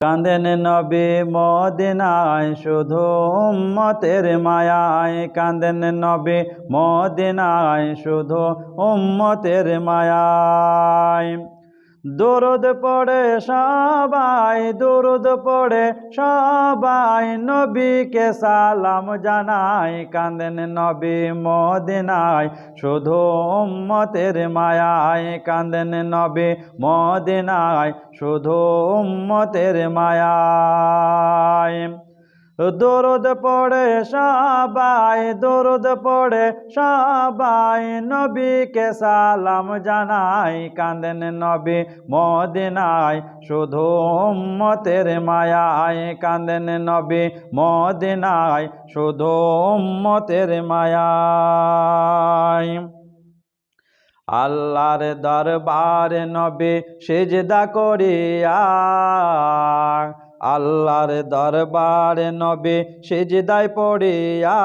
কাঁদেন নবী মদিনায় শুধু উম্মতের মায়ায়, কাঁদেন নবী মদিনায় শুধু উম্মতের মায়ায়। দরুদ পড়ে সবাই, দরুদ পড়ে সবাই, নবীকে সালাম জানাই। কাঁদেন নবী মদিনায় শুধু উম্মতের মায়ায়, কাঁদেন নবী মদিনায় শুধু উম্মতের মায়ায়। দরুদ পড়ে সবাই, দরুদ পড়ে সবাই, নবীকে সালাম জানাই। কাঁদেন নবী মদিনায় শুধু উম্মতের মায়ায়, কাঁদেন নবী মদিনায় শুধু উম্মতের মায়ায়। আল্লাহর দরবারে নবী সিজদা করিয়া, আল্লাহর দরবারে নবী সিজদায় পড়িয়া,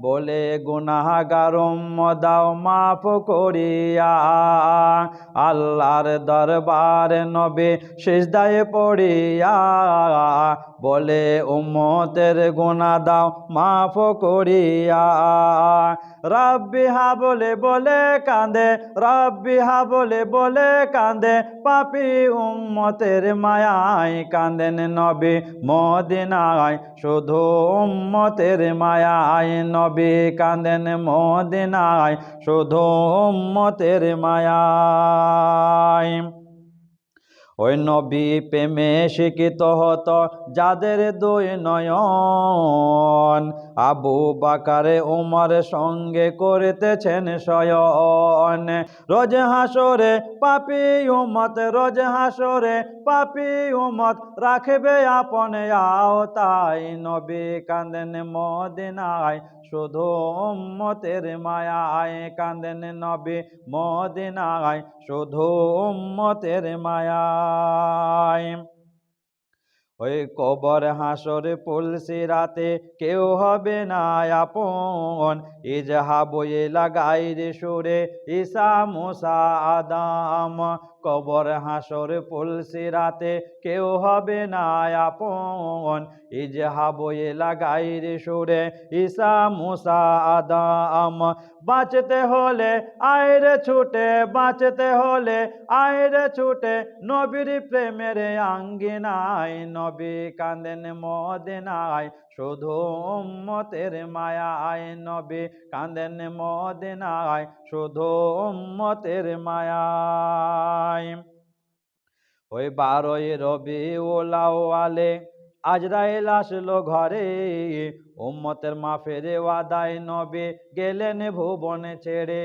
বলে গুনাহগার উম্মত দাও মাফ করিয়া। আল্লাহর দরবারে নবী সিজদায় পড়িয়া, বলে উম্মতের গুনাহ দাও মাফ করিয়া। রব্বি হাবলে বলে কাঁদে, রব্বি হাবলে বলে কাঁদে, পাপী উম্মতের মায়ায়। কাঁদেন নবী মদিনায় শুধু উম্মতের মায়ায়, নবী কাঁদেন মদিনায় শুধু উম্মতের মায়ায়। ওই নবী প্রেমে শিক্ষিত হতো যাদের দুই নয়ন, আবু বকর উমর সঙ্গে করিতেছেন শয়ন। রোজ হাসরে পাপী উম্মত, রোজ হাসরে পাপী উম্মত রাখবে আপনে আওতায়। নবী কাঁদেন মদিনায় শুধু উম্মতের মায়ায়, কাঁদেন নবী মদিনায় শুধু উম্মতের মায়ায়। ওই কবর হাসর পুলসিরাতে কেউ হবে না আপন, ইজহাবু ইলা গায়রি সুরে ঈসা মুসা আদম। কবর হাসর পুলসিরাতে কেউ হবে না আপন, ইজহাবু ইলা গায়রি সুরে ঈসা মুসা আদম। বাঁচতে হলে আইরে ছুটে, বাঁচতে হলে আইরে ছুটে, নবীর প্রেমের আঙ্গিনায়। নবী কাঁদেন মদিনায় শুধু উম্মতের মায়ায়, নবী কাঁদেন মদিনায় শুধু উম্মতের মায়ায়। ওই 12ই রবিউল আউয়ালে আজরাইল আসলো ঘরে, উম্মতের মাফের ওয়াদায় নবী গেলেন ভুবনে ছেড়ে।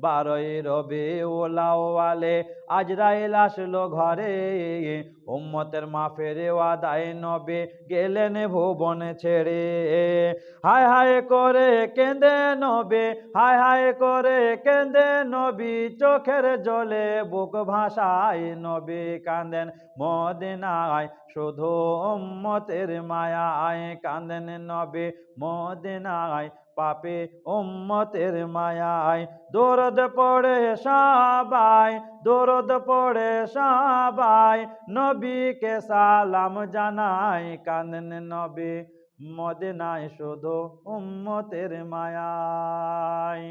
12ই রবিউল আউয়ালে আজরাইল আসলো ঘরে, উম্মতের মাফের ওয়াদায় নবী গেলেন ভুবনে ছেড়ে। হায় হায় করে কেঁদে নবী, হায় হায় করে কেঁদে নবী, চোখের জলে বুক ভাসায়। নবী কাঁদেন মদিনায় শুধু উম্মতের মায়ায়, কাঁদেন নবী মদিনায় পাপী উম্মতের মায়ায়। দরুদ পড়ে সবাই, দরুদ পড়ে সবাই, নবীকে সালাম জানাই। কাঁদেন নবী মদিনায় শুধু উম্মতের মায়ায়।